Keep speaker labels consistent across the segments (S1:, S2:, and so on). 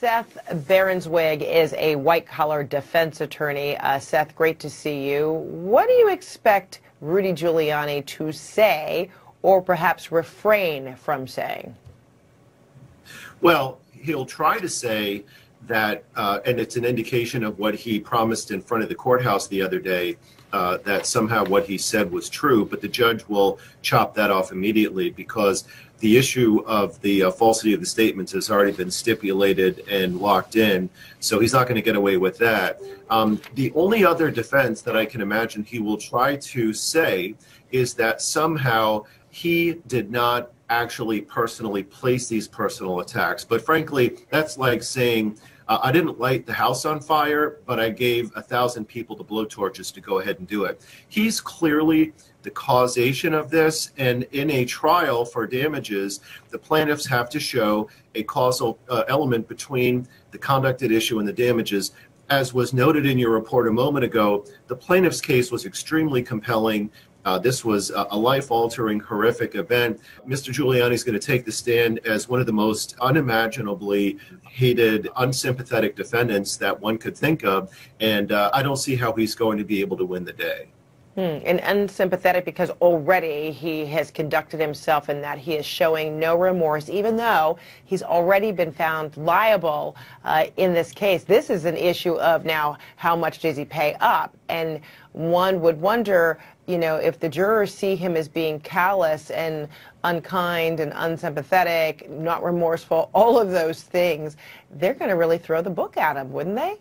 S1: Seth Berenzweig is a white-collar defense attorney. Seth, great to see you. What do you expect Rudy Giuliani to say or perhaps refrain from saying?
S2: Well, he'll try to say that, and it's an indication of what he promised in front of the courthouse the other day, that somehow what he said was true, but the judge will chop that off immediately because the issue of the falsity of the statements has already been stipulated and locked in, so he's not going to get away with that. The only other defense that I can imagine he will try to say is that somehow he did not actually personally place these personal attacks. But frankly, that's like saying, I didn't light the house on fire, but I gave 1,000 people the blowtorches to go ahead and do it. He's clearly the causation of this, and in a trial for damages, the plaintiffs have to show a causal element between the conduct at issue and the damages. As was noted in your report a moment ago, the plaintiff's case was extremely compelling. This was a life-altering, horrific event. Mr. Giuliani is going to take the stand as one of the most unimaginably hated, unsympathetic defendants that one could think of, and I don't see how he's going to be able to win the day.
S1: And unsympathetic because already he has conducted himself in that he is showing no remorse, even though he's already been found liable in this case. This is an issue of now how much does he pay up? And one would wonder, you know, if the jurors see him as being callous and unkind and unsympathetic, not remorseful, all of those things, they're going to really throw the book at him, wouldn't they?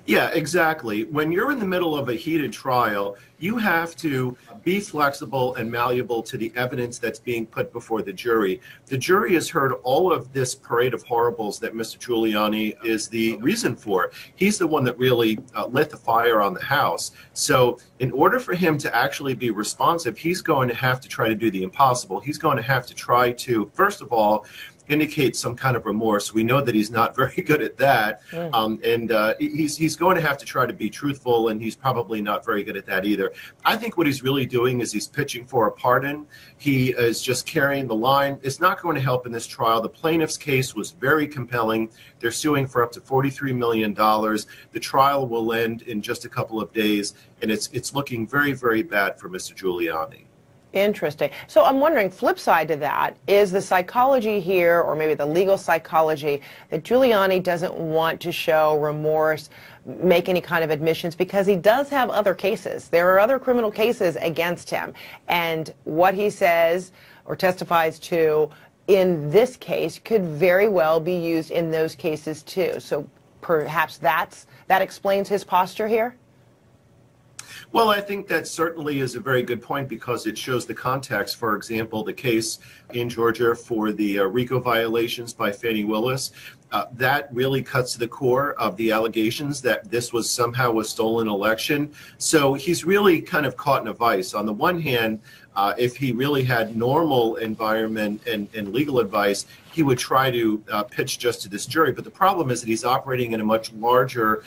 S2: Yeah, exactly. When you're in the middle of a heated trial, you have to be flexible and malleable to the evidence that's being put before the jury. The jury has heard all of this parade of horribles that Mr. Giuliani is the reason for. He's the one that really lit the fire on the house. So in order for him to actually be responsive, he's going to have to try to do the impossible. He's going to have to try to, first of all, indicate some kind of remorse. We know that he's not very good at that, he's going to have to try to be truthful, and he's probably not very good at that either. I think what he's really doing is he's pitching for a pardon. He is just carrying the line. It's not going to help in this trial. The plaintiff's case was very compelling. They're suing for up to $43 million. The trial will end in just a couple of days, and it's looking very, very bad for Mr. Giuliani.
S1: Interesting. So I'm wondering, flip side to that, is the psychology here, or maybe the legal psychology, that Giuliani doesn't want to show remorse, make any kind of admissions, because he does have other cases. There are other criminal cases against him. And what he says or testifies to in this case could very well be used in those cases too. So perhaps that explains his posture here?
S2: Well, I think that certainly is a very good point because it shows the context. For example, the case in Georgia for the RICO violations by Fani Willis, that really cuts to the core of the allegations that this was somehow a stolen election. So he's really kind of caught in a vice. On the one hand, if he really had normal environment and legal advice, he would try to pitch just to this jury. But the problem is that he's operating in a much larger,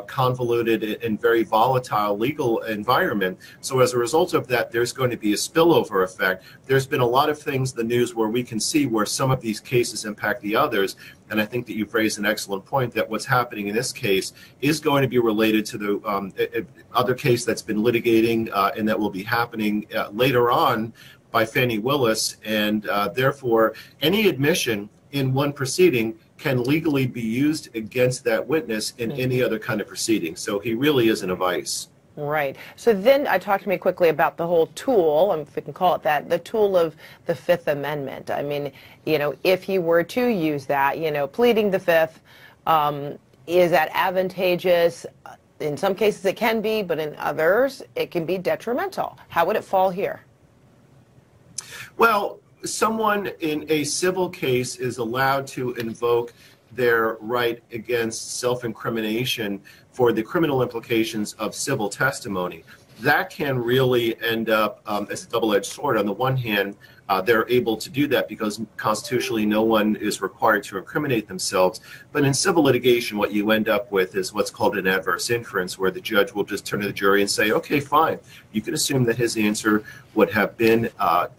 S2: convoluted and very volatile legal environment. So as a result of that, there's going to be a spillover effect. There's been a lot of things in the news where we can see where some of these cases impact the others. And I think that you've raised an excellent point that what's happening in this case is going to be related to the other case that's been litigating and that will be happening later on by Fani Willis, and therefore any admission in one proceeding can legally be used against that witness in any other kind of proceeding. So he really is in a vice.
S1: Right. So then talk to me quickly about the whole tool, if we can call it that, the tool of the Fifth Amendment. I mean, you know, if he were to use that, you know, pleading the Fifth, is that advantageous? In some cases it can be, but in others it can be detrimental. How would it fall here?
S2: Well, someone in a civil case is allowed to invoke their right against self-incrimination for the criminal implications of civil testimony. That can really end up as a double-edged sword. On the one hand, they're able to do that because constitutionally no one is required to incriminate themselves. But in civil litigation, what you end up with is what's called an adverse inference, where the judge will just turn to the jury and say, okay, fine. You can assume that his answer would have been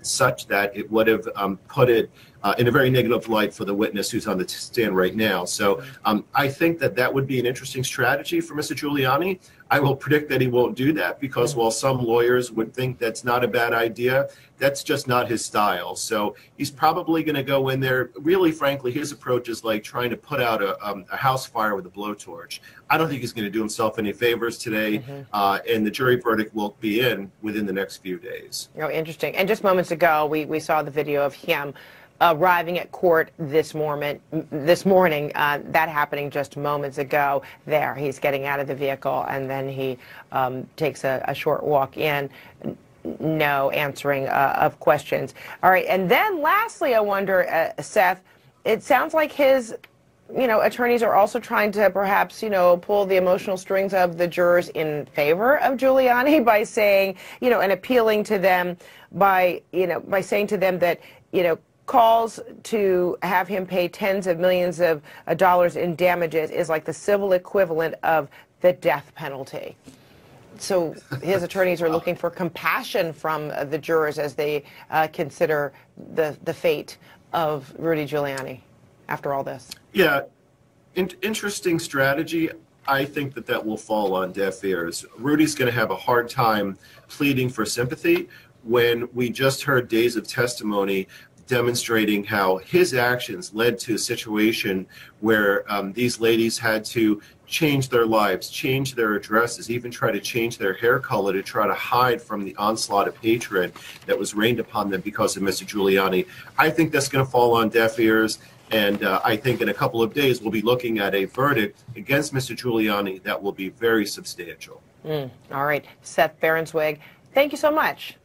S2: such that it would have put it in a very negative light for the witness who's on the stand right now. So I think that that would be an interesting strategy for Mr. Giuliani. I will predict that he won't do that because while some lawyers would think that's not a bad idea, that's just not his style. So he's probably going to go in there. Really, frankly, his approach is like trying to put out a house fire with a blowtorch. I don't think he's going to do himself any favors today, and the jury verdict will be in within the next few days.
S1: Oh, interesting. And just moments ago, we saw the video of him arriving at court this morning, that happening just moments ago there. He's getting out of the vehicle, and then he takes a short walk in, no answering of questions. All right, and then lastly, I wonder, Seth, it sounds like his attorneys are also trying to perhaps, pull the emotional strings of the jurors in favor of Giuliani by saying, and appealing to them by saying to them that, calls to have him pay tens of millions of dollars in damages is like the civil equivalent of the death penalty. So his attorneys are looking for compassion from the jurors as they consider the fate of Rudy Giuliani after all this.
S2: Yeah, interesting strategy. I think that will fall on deaf ears. Rudy's going to have a hard time pleading for sympathy when we just heard days of testimony demonstrating how his actions led to a situation where these ladies had to change their lives, change their addresses, even try to change their hair color to try to hide from the onslaught of hatred that was rained upon them because of Mr. Giuliani. I think that's going to fall on deaf ears, and I think in a couple of days we'll be looking at a verdict against Mr. Giuliani that will be very substantial.
S1: All right. Seth Berenzweig, thank you so much.